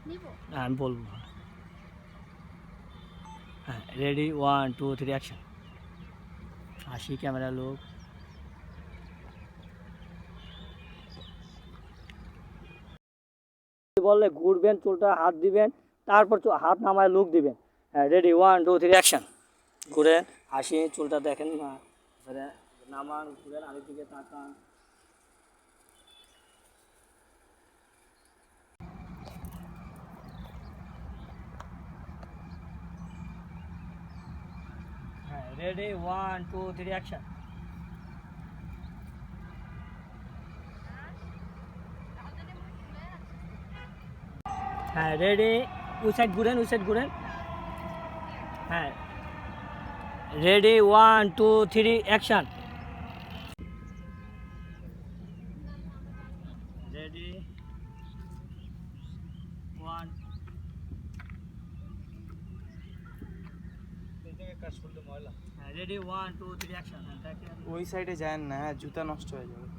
হ্যাঁ আমি বলবো। হ্যাঁ রেডি 1 2 3 অ্যাকশন। হাসি ক্যামেরা লোক। বললে ঘুরবেন, চুলটা হাত দিবেন, তারপর হাত নামায় লুক দিবেন। হ্যাঁ রেডি 1 2 3 অ্যাকশন। ঘুরেন, হাসি, চুলটা দেখেন না, নামান, ঘুরেন, আরেক দিকে তাকান। হ্যাঁ রেডি 1 2 3 অ্যাকশন। হ্যাঁ রেডি, ওই সাইড ঘুরেন, ওই সাইড ঘুরেন। হ্যাঁ ready 1 2 3 action. Ready 1 ready 1 2 3 action. ওই সাইডে যায় না, হ্যাঁ জুতা নষ্ট হয়ে যাবে।